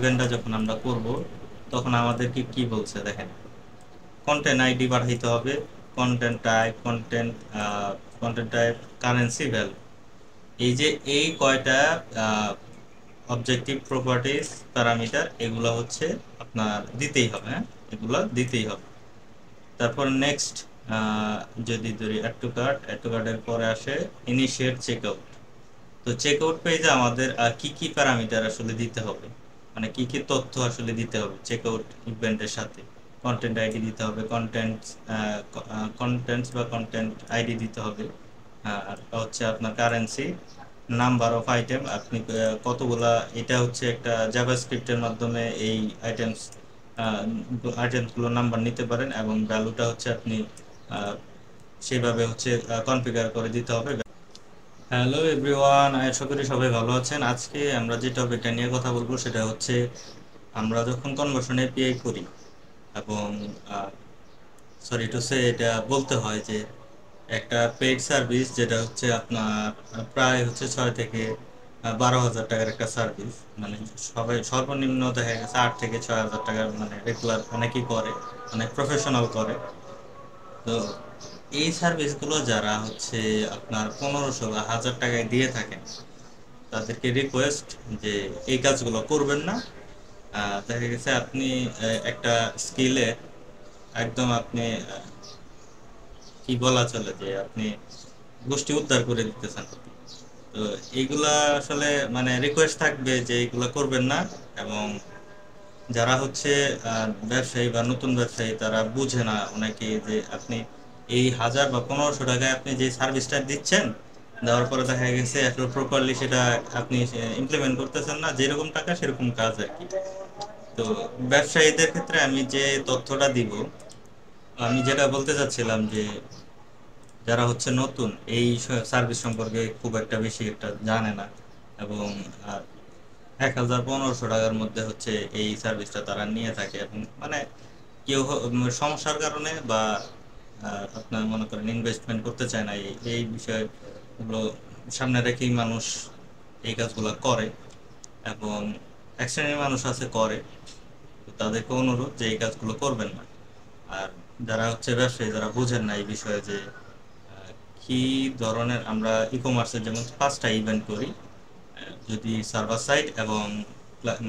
ইভেন্টটা যখন আমরা করব তখন আমাদেরকে কি বলছে দেখেন, কন্টেন্ট আইডি পাঠাইতে হবে, content type, content type, currency value. এই যে এই কয়টা অবজেক্টিভ প্রপার্টিজ প্যারামিটার, এগুলো হচ্ছে আপনার দিতেই হবে। হ্যাঁ, এগুলো দিতেই হবে। তারপর নেক্সট, যদি ধরি অ্যাড টু কার্টের পরে আসে ইনিশিয়েট চেকআউট। তো চেকআউট পেজে আমাদের কি কি প্যারামিটার আসলে দিতে হবে, মানে কি কি তথ্য আসলে দিতে হবে চেকআউট ইভেন্টের সাথে। কন্টেন্ট আইডি দিতে হবে, কন্টেন্টস বা কন্টেন্ট আইডি দিতে হবে। আর হচ্ছে আপনার কারেন্সি, নাম্বার অফ আইটেম, আপনি কতগুলা, এটা হচ্ছে একটা জাভাস্ক্রিপ্টের মাধ্যমে এই আইটেমস আইটেমসগুলোর নাম্বার নিতে পারেন, এবং ভ্যালুটা হচ্ছে আপনি আহ, সেভাবে হচ্ছে কনফিগার করে দিতে হবে। হ্যালো এভরিওয়ান, আশা করি সবাই ভালো আছেন। আজকে আমরা যে টপিকটা নিয়ে কথা বলবো সেটা হচ্ছে, আমরা যখন কনভার্সন এপিআই করি এবং সরি টু সে এটা বলতে হয় যে একটা পেইড সার্ভিস যেটা হচ্ছে আপনার প্রায় হচ্ছে 6 থেকে 12 হাজার টাকার একটা সার্ভিস, মানে সবাই সর্বনিম্ন দেখা গেছে 8 থেকে 6 হাজার টাকার, মানে রেগুলার অনেকেই করে, অনেক প্রফেশনাল করে। তো এই সার্ভিসগুলো যারা হচ্ছে আপনার 1500 বা 1000 টাকায় দিয়ে থাকেন, তাদেরকে রিকোয়েস্ট যে এই কাজগুলো করবেন না। দেখা গেছে আপনি একটা স্কিলে একদম আপনি কি বলা চলে যে আপনি গোষ্ঠী উদ্ধার করে দিতেছেন। তো এইগুলা আসলে মানে রিকোয়েস্ট থাকবে যে এইগুলা করবেন না। এবং যারা হচ্ছে ব্যবসায়ী বা নতুন ব্যবসায়ী, তারা বুঝে না অনেকে যে আপনি এই 1000 বা 1500 টাকায় আপনি যে সার্ভিসটা দিচ্ছেন, দেওয়ার পরে দেখা গেছে আসলে প্রপারলি সেটা আপনি ইমপ্লিমেন্ট করতেছেন না, যেরকম টাকা সেরকম কাজ আর কি। তো ব্যবসায়ীদের ক্ষেত্রে আমি যে তথ্যটা দিব, আমি যেটা বলতে চাচ্ছিলাম যে যারা হচ্ছে নতুন এই সার্ভিস সম্পর্কে খুব একটা বেশি একটা জানে না, এবং 1000-1500 টাকার মধ্যে হচ্ছে এই সার্ভিসটা তারা নিয়ে থাকে, এবং মানে কেউ সমস্যার কারণে বা আপনার মনে করেন ইনভেস্টমেন্ট করতে চায় না, এই এই বিষয়গুলো সামনে রেখেই মানুষ এই কাজগুলো করে। এবং এক শ্রেণীর মানুষ আছে করে, তো তাদেরকে অনুরোধ যে এই কাজগুলো করবেন না। আর যারা হচ্ছে ব্যবসায়ী, যারা বুঝেন না এই বিষয়ে যে কি ধরনের, আমরা ই কমার্সের যেমন 5টা ইভেন্ট করি, যদি সার্ভার সাইড এবং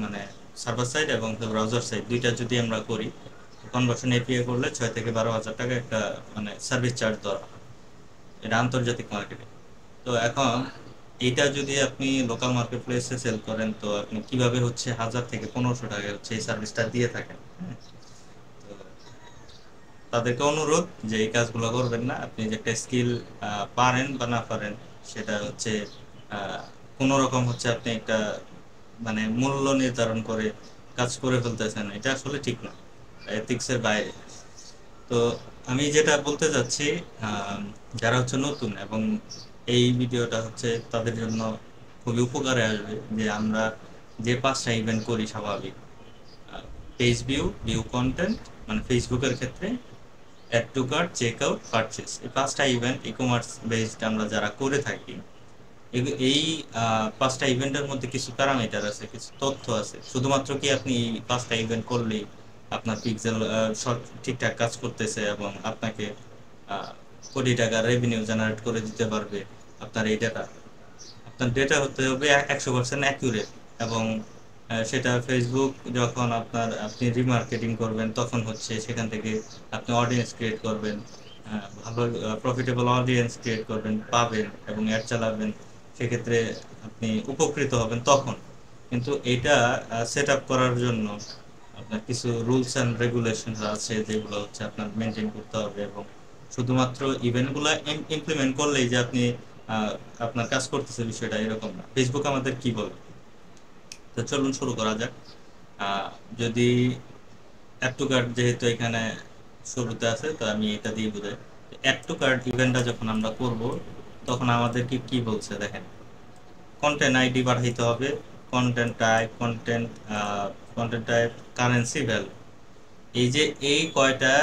মানে সার্ভার সাইড এবং ব্রাউজার সাইড দুইটা যদি আমরা করি, কনভার্সন এপিআই করলে 6 থেকে 12 হাজার টাকা একটা মানে সার্ভিস চার্জ ধরা হয়। এটা আন্তর্জাতিক মার্কেটে। তো এখন এইটা যদি আপনি লোকাল মার্কেট প্লেসে সেল করেন, তো আপনি কিভাবে হচ্ছে 1000 থেকে 1500 টাকায় হচ্ছে এই সার্ভিসটা দিয়ে থাকেন। হ্যাঁ, তো তাদেরকে অনুরোধ যে এই কাজগুলো করবেন না। আপনি যে একটা স্কিল পারেন বা না পারেন, সেটা হচ্ছে আহ, কোনো রকম হচ্ছে আপনি একটা মানে মূল্য নির্ধারণ করে কাজ করে ফেলতেছেন, এটা আসলে ঠিক না, এথিক্সের বাইরে। তো আমি যেটা বলতে চাচ্ছি, আহ, যারা হচ্ছে নতুন এবং এই ভিডিওটা হচ্ছে তাদের জন্য খুবই উপকারে আসবে, যে আমরা যে 5টা ইভেন্ট করি স্বাভাবিক, পেজ ভিউ, ভিউ কন্টেন্ট, মানে ফেসবুকের ক্ষেত্রে add to cart, check out, purchase, এই 5টা ইভেন্ট ই কমার্স বেসড আমরা যারা করে থাকি, এই 5টা ইভেন্টের মধ্যে কিছু প্যারামিটার আছে, কিছু তথ্য আছে। শুধুমাত্র কি আপনি এই 5টা ইভেন্ট করলেই আপনার পিক্সেল ঠিকঠাক কাজ করতেছে এবং আপনাকে আহ, কোটি টাকা রেভিনিউ জেনারেট করে দিতে পারবে আপনার এই ডেটা? আপনার ডেটা হতে হবে 100% অ্যাকুরেট। এবং সেটা ফেসবুক যখন আপনি রিমার্কেটিং করবেন, তখন হচ্ছে সেখান থেকে আপনি অডিয়েন্স ক্রিয়েট করবেন, ভালো প্রফিটেবল অডিয়েন্স ক্রিয়েট করবেন, পাবেন এবং অ্যাড চালাবেন। সেক্ষেত্রে আপনি উপকৃত হবেন তখন। কিন্তু এটা সেট আপ করার জন্য আপনার কিছু রুলস অ্যান্ড রেগুলেশন আছে, যেগুলো হচ্ছে আপনার মেনটেন করতে হবে। এবং শুধুমাত্র ইভেন্টগুলো ইমপ্লিমেন্ট করলেই যে আপনি আহ, আপনার কাজ করতেছে, বিষয়টা এরকম না। ফেসবুক আমাদের কি বলে, তো চলুন শুরু করা যাক। আহ, যদি অ্যাড টু কার্ট যেহেতু এখানে শুরুতে আছে, তো আমি এটা দিয়ে বুঝাই। অ্যাড টু কার্ট ইভেন্টটা যখন আমরা করব তখন আমাদেরকে কি বলছে দেখেন, কন্টেন্ট আইডি পাঠাইতে হবে, কন্টেন্ট টাইপ, কারেন্সি ভ্যালু। এই যে এই কয়টা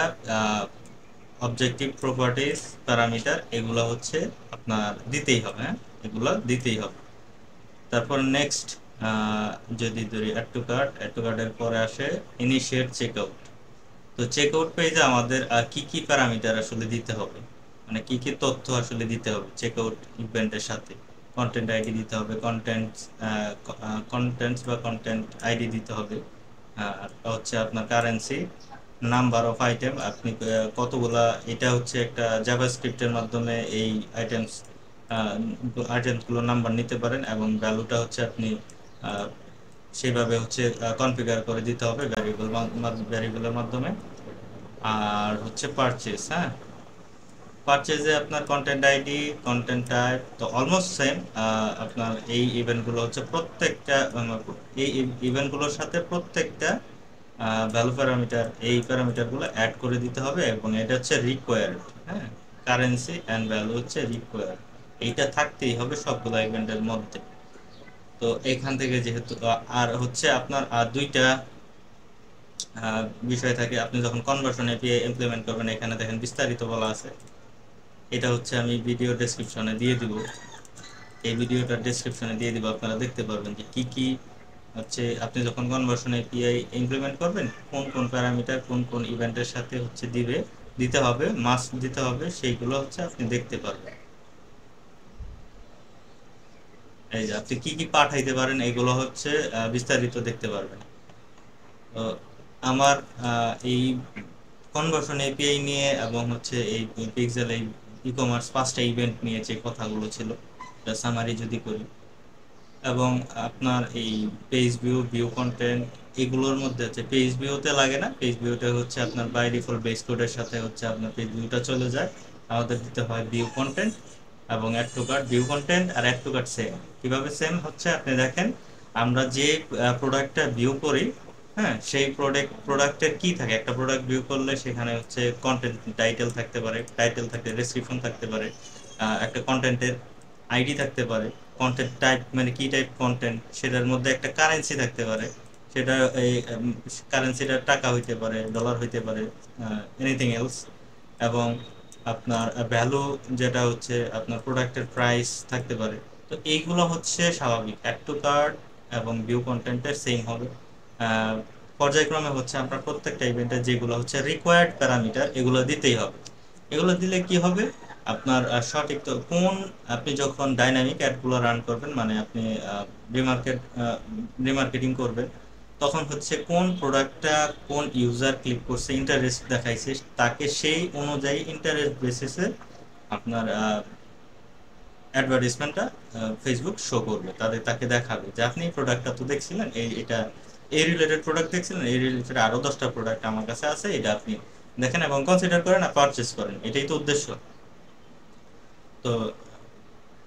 অবজেক্টিভ প্রপার্টিজ প্যারামিটার, এগুলো হচ্ছে আপনার দিতেই হবে। হ্যাঁ, এগুলো দিতেই হবে। তারপর নেক্সট, আহ, যদি ধরি অ্যাড টু কার্টের পরে আসে ইনিশিয়েট চেকআউট। তো চেকআউট পেজে আমাদের কি কি প্যারামিটার আসলে দিতে হবে, মানে কি কি তথ্য আসলে দিতে হবে চেকআউট ইভেন্টের সাথে। কন্টেন্ট আইডি দিতে হবে, কন্টেন্টস বা কন্টেন্ট আইডি দিতে হবে। আর হচ্ছে আপনার কারেন্সি, নাম্বার অফ আইটেম, আপনি কতগুলা, এটা হচ্ছে একটা জাভাস্ক্রিপ্টের মাধ্যমে এই আইটেমস আইটেমসগুলোর নাম্বার নিতে পারেন, এবং ভ্যালুটা হচ্ছে আপনি আহ, সেভাবে হচ্ছে কনফিগার করে দিতে হবে ভ্যারিয়েবলের মাধ্যমে। আর হচ্ছে পারচেজ, হ্যাঁ, পারচেজে আপনার কন্টেন্ট আইডি, কন্টেন্ট টাইপ তো অলমোস্ট সেম। আপনার এই ইভেন্টগুলো হচ্ছে প্রত্যেকটা এই ইভেন্টগুলোর সাথে প্রত্যেকটা ভ্যালু প্যারামিটার, এই প্যারামিটারগুলো অ্যাড করে দিতে হবে, এবং এটা হচ্ছে রিকোয়ার্ড। হ্যাঁ, কারেন্সি অ্যান্ড ভ্যালু হচ্ছে রিকোয়ার্ড, এইটা থাকতেই হবে সবগুলো ইভেন্টের মধ্যে। তো এখান থেকে যেহেতু আর হচ্ছে আপনার আর দুইটা বিষয় থাকে। আপনি যখন কনভার্সন এপিআই ইমপ্লিমেন্ট করবেন, এখানে দেখেন বিস্তারিত বলা আছে। এটা হচ্ছে আমি ভিডিও ডেসক্রিপশনে দিয়ে দিব, এই ভিডিওটার ডেসক্রিপশনে দিয়ে দিব, আপনারা দেখতে পারবেন যে কি কি হচ্ছে আপনি যখন কনভার্সন এপিআই ইমপ্লিমেন্ট করবেন, কোন কোন প্যারামিটার কোন কোন ইভেন্টের সাথে হচ্ছে দিতে হবে, মাস্ট দিতে হবে, সেইগুলো হচ্ছে আপনি দেখতে পারবেন। এই যে আপনি কি কি পাঠাইতে পারেন, এগুলো হচ্ছে বিস্তারিত দেখতে পারবেন। তো আমার এই কনভার্সন এপিআই নিয়ে এবং হচ্ছে এই পিক্সেল এই ই কমার্স 5টা ইভেন্ট নিয়ে যে কথাগুলো ছিল, এটা সামারি যদি করি, এবং আপনার এই পেজ ভিউ, ভিউ কন্টেন্ট, এগুলোর মধ্যে হচ্ছে পেজ ভিউতে লাগে না, পেজ ভিউতে হচ্ছে আপনার বাই ডিফল্ট বেস কোডের সাথে হচ্ছে আপনার পেজ ভিউটা চলে যায়। আমাদের দিতে হয় ভিউ কন্টেন্ট এবং add to cart. View content আর অ্যাড টু কার্ট সেম। কিভাবে সেম হচ্ছে, আপনি দেখেন আমরা যে প্রোডাক্টটা ভিউ করি, হ্যাঁ, সেই প্রোডাক্টের কি থাকে, একটা প্রোডাক্ট ভিউ করলে সেখানে হচ্ছে কন্টেন্ট টাইটেল থাকতে পারে, টাইটেল থাকতে ডেসক্রিপশন থাকতে পারে, একটা কন্টেন্টের আইডি থাকতে পারে, কন্টেন্ট টাইপ মানে কি টাইপ কন্টেন্ট, সেটার মধ্যে একটা কারেন্সি থাকতে পারে, সেটা এই কারেন্সিটা টাকা হইতে পারে, ডলার হইতে পারে, এনিথিং এলস, এবং আপনার ভ্যালু যেটা হচ্ছে আপনার প্রোডাক্টের প্রাইস থাকতে পারে। তো এইগুলো হচ্ছে স্বাভাবিক, অ্যাড টু কার্ট এবং ভিউ কন্টেন্টের সেম হবে। আহ, পর্যায়ক্রমে হচ্ছে আপনার প্রত্যেকটা ইভেন্টে যেগুলো হচ্ছে রিকোয়ার্ড প্যারামিটার, এগুলো দিতেই হবে। এগুলো দিলে কি হবে, আপনার সঠিক তো কোন, আপনি যখন ডাইনামিক অ্যাডগুলো রান করবেন, মানে আপনি রিমার্কেট রিমার্কেটিং করবেন, তখন হচ্ছে কোন প্রোডাক্টটা কোন ইউজার ক্লিক করছে, ইন্টারেস্ট দেখাইছে, তাকে সেই অনুযায়ী ইন্টারেস্ট বেসিসে আপনার অ্যাডভার্টাইজমেন্টটা ফেসবুক শো করবে, তাকে দেখাবে যে আপনি এই প্রোডাক্টটা তো দেখছিলেন, এটা এই রিলেটেড প্রোডাক্ট দেখছিলেন, এই রিলেটেড আরো 10টা প্রোডাক্ট আমার কাছে আছে, এটা আপনি দেখেন এবং কনসিডার করেন আর পারচেস করেন, এটাই তো উদ্দেশ্য। তো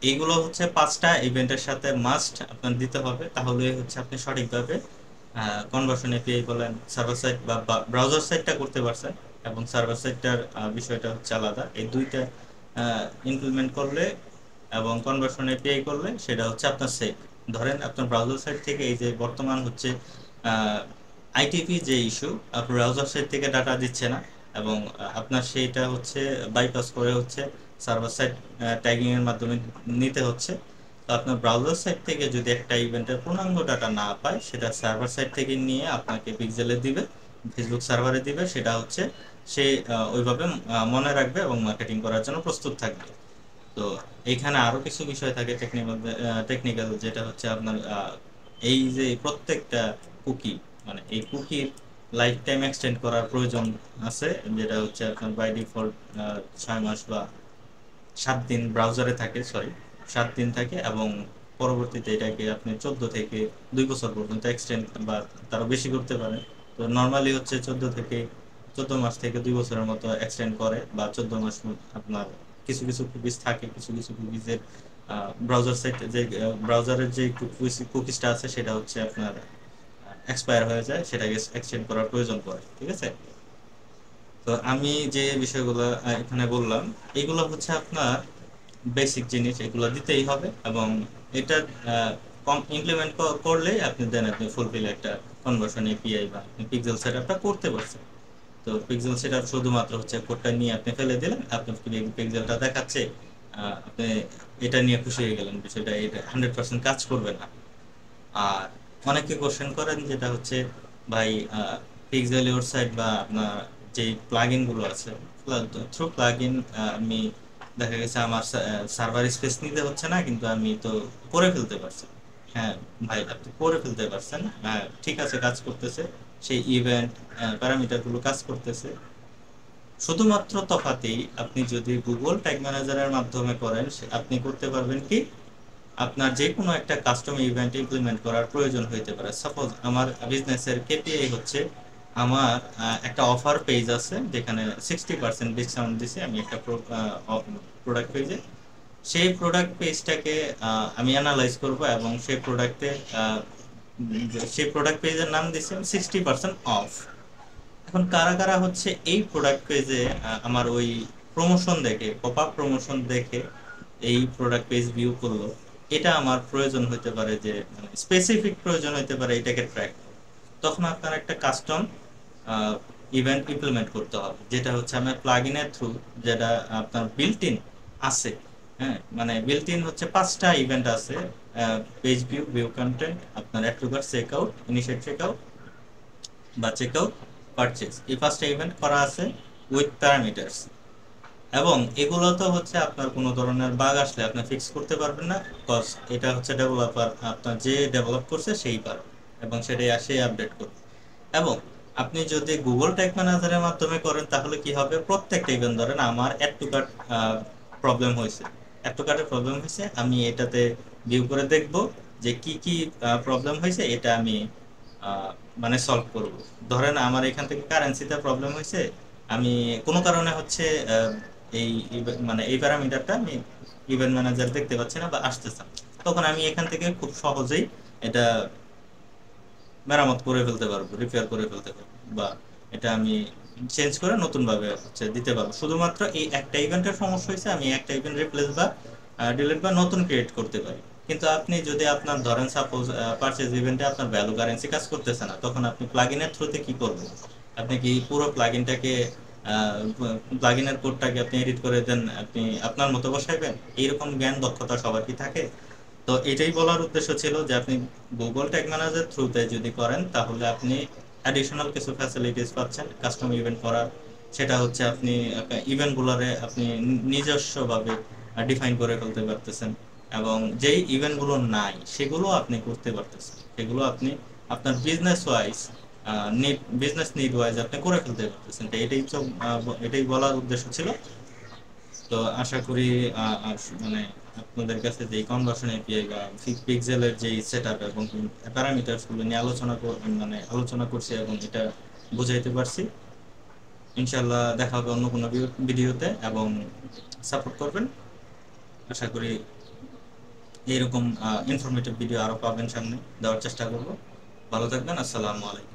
এইগুলো হচ্ছে 5টা ইভেন্টের সাথে মাস্ট আপনার দিতে হবে, তাহলে হচ্ছে আপনি সঠিকভাবে কনভার্সন এপিআই বলেন, সার্ভার সাইড বা ব্রাউজার সাইডটা করতে পারছেন, এবং সার্ভার সাইডটার বিষয়টা হচ্ছে আলাদা। এই দুইটা ইমপ্লিমেন্ট করলে এবং কনভার্সন এপিআই করলে সেটা হচ্ছে আপনার সেফ। ধরেন আপনার ব্রাউজার সাইড থেকে এই যে বর্তমান হচ্ছে আইটিপি যে ইস্যু, আপনার ব্রাউজার সাইড থেকে ডাটা দিচ্ছে না, এবং আপনার সেইটা হচ্ছে বাইপাস করে হচ্ছে সার্ভার সাইড ট্যাগিং এর মাধ্যমে নিতে হচ্ছে। তো আপনার ব্রাউজার সাইড থেকে যদি একটা ইভেন্টের পূর্ণাঙ্গ ডাটা না পায়, সেটা সার্ভার সাইড থেকে নিয়ে আপনাকে পিক্সেলে দিবে, ফেসবুক সার্ভারে দিবে, সেটা হচ্ছে সে ওইভাবে মনে রাখবে এবং মার্কেটিং করার জন্য প্রস্তুত থাকবে। তো এইখানে আরো কিছু বিষয় থাকে টেকনিক্যাল, যেটা হচ্ছে আপনার এই যে প্রত্যেকটা কুকি, মানে এই কুকির লাইফ টাইম এক্সটেন্ড করার প্রয়োজন আছে, যেটা হচ্ছে আপনার বাই ডিফল্ট 6 মাস বা 7 দিন ব্রাউজারে থাকে, সরি 7 দিন থাকে, এবং পরবর্তীতে এটাকে আপনি 14 থেকে 2 বছর পর্যন্ত এক্সটেন্ড বা তারও বেশি করতে পারেন। তো নর্মালি হচ্ছে 14 মাস থেকে 2 বছরের মতো এক্সটেন্ড করে, বা 14 মাস আপনার কিছু কিছু কুকিজ থাকে, কিছু কিছু কুকিজের ব্রাউজার সাইট যে ব্রাউজারের যে কুকিজটা আছে সেটা হচ্ছে আপনার এক্সপায়ার হয়ে যায়, সেটাকে এক্সটেন্ড করার প্রয়োজন পড়ে, ঠিক আছে। তো আমি যে বিষয়গুলো এখানে বললাম, এগুলো হচ্ছে আপনার বেসিক জিনিস, এগুলো দিতেই হবে, এবং এটা কম ইমপ্লিমেন্ট করলেই আপনি দেন আপনি ফুলফিল একটা কনভার্সন এপিআই বা আপনি পিক্সেল সেটআপটা করতে পারছেন। তো পিক্সেল সেটআপ শুধুমাত্র হচ্ছে কোডটা নিয়ে আপনি ফেলে দিলেন, আপনি পিক্সেলটা দেখাচ্ছে, আপনি এটা নিয়ে খুশি হয়ে গেলেন, বিষয়টা এটা 100% কাজ করবে না। আর অনেকে কোশ্চেন করেন যেটা হচ্ছে ভাই পিক্সেল ওয়েবসাইট বা আপনার যে প্লাগইন গুলো আছে থ্রু প্লাগইন আমি দেখা গেছে আমার সার্ভার স্পেস নিতে হচ্ছে না, কিন্তু আমি তো করে ফেলতে পারছি। হ্যাঁ ভাই, আপনি করে ফেলতে পারছেন, হ্যাঁ ঠিক আছে, কাজ করতেছে, সেই ইভেন্ট প্যারামিটার গুলো কাজ করতেছে। শুধুমাত্র তফাতেই আপনি যদি গুগল ট্যাগ ম্যানেজারের মাধ্যমে করেন, আপনি করতে পারবেন কি, আপনার যে কোনো একটা কাস্টম ইভেন্ট ইমপ্লিমেন্ট করার প্রয়োজন হইতে পারে। সাপোজ আমার বিজনেসের কেপিআই হচ্ছে আমার একটা অফার পেজ আছে যেখানে 60% ডিসকাউন্ট দিছে আমি একটা প্রোডাক্ট পেজে। সেই প্রোডাক্ট পেজটাকে আমি অ্যানালাইজ করব এবং সেই প্রোডাক্ট পেজের নাম দিছি আমি 60% অফ। এখন কারা কারা হচ্ছে এই প্রোডাক্ট পেজে আমার ওই প্রমোশন দেখে, পপ আপ প্রমোশন দেখে এই প্রোডাক্ট পেজ ভিউ করলো, এটা আমার প্রয়োজন হতে পারে, যে স্পেসিফিক প্রয়োজন হতে পারে এটাকে ট্র্যাক। তখন আপনার একটা কাস্টম ইভেন্ট ইমপ্লিমেন্ট করতে হবে, যেটা হচ্ছে আমার প্লাগইনের থ্রু, যেটা আপনার বিল্ট ইন আছে। হ্যাঁ, মানে বিল্ট ইন হচ্ছে 5টা ইভেন্ট আছে: পেজ ভিউ, ভিউ কন্টেন্ট, আপনার add to cart, check out, initiate check out বা চেক আউট, পারচেজ। এই 5টা ইভেন্ট করা আছে উইথ প্যারামিটারস। এবং এগুলো তো হচ্ছে আপনার কোনো ধরনের বাগ আসলে আপনি ফিক্স করতে পারবেন না, কজ এটা হচ্ছে ডেভেলপার, আপনার যে ডেভেলপ করছে সেই পারবে এবং সেটাই আসে আপডেট করবে। এবং আপনি যদি গুগল ট্যাগ ম্যানেজারের মাধ্যমে করেন তাহলে কি হবে, প্রত্যেকটা ইভেন্ট, ধরেন আমার অ্যাড টু কার্ট প্রবলেম হয়েছে, অ্যাড টু কার্টের প্রবলেম হয়েছে, আমি এটাতে ভিউ করে দেখব যে কি কি প্রবলেম হয়েছে, এটা আমি আহ, মানে সলভ করব। ধরেন আমার এখান থেকে কারেন্সিতে প্রবলেম হয়েছে, আমি কোনো কারণে হচ্ছে মানে এই প্যারামিটারটা আমি ইভেন্ট ম্যানেজার দেখতে পাচ্ছি না বা আসতেছে না, তখন আমি এখান থেকে খুব সহজেই এটা মেরামত করে ফেলতে পারবো, রিপেয়ার করে ফেলতে পারবো, বা এটা আমি চেঞ্জ করে নতুন ভাবে হচ্ছে দিতে পারবো। শুধুমাত্র এই একটা ইভেন্টের সমস্যা হয়েছে, আমি একটা ইভেন্ট রিপ্লেস বা ডিলিট বা নতুন ক্রিয়েট করতে পারি। কিন্তু আপনি যদি আপনার ধরেন সাপোজ পারচেজ ইভেন্টে আপনার ভ্যালু কারেন্সি কাজ করতেছে না, তখন আপনি প্লাগইনের থ্রুতে কি করবেন? আপনি কি পুরো প্লাগইনটাকে, প্লাগইনের কোডটাকে আপনি এডিট করে দেন, আপনি আপনার মতো বসাইবেন? এইরকম জ্ঞান দক্ষতা সবার কি থাকে? তো এটাই বলার উদ্দেশ্য ছিল যে আপনি গুগল ট্যাগ ম্যানেজার থ্রুতে যদি করেন তাহলে আপনি অ্যাডিশনাল কিছু ফ্যাসিলিটিস পাচ্ছেন কাস্টম ইভেন্ট করার। সেটা হচ্ছে আপনি ইভেন্টগুলোরে আপনি নিজস্বভাবে ডিফাইন করে ফেলতে পারতেছেন, এবং যেই ইভেন্টগুলো নাই সেগুলো আপনি করতে পারতেছেন, সেগুলো আপনি আপনার business wise business need wise আপনি করে ফেলতে পারতেছেন। তো এটাই বলার উদ্দেশ্য ছিল। তো আশা করি মানে আপনাদের কাছে যে কনভার্সন এপিআই বা পিক্সেলের যে সেটআপ এবং প্যারামিটারস গুলো নিয়ে মানে আলোচনা করছি এবং এটা বুঝাইতে পারছি। ইনশাল্লাহ দেখা হবে অন্য কোনো ভিডিওতে, এবং সাপোর্ট করবেন। আশা করি এইরকম ইনফরমেটিভ ভিডিও আরো পাবেন, সামনে দেওয়ার চেষ্টা করব। ভালো থাকবেন, আসসালামু আলাইকুম।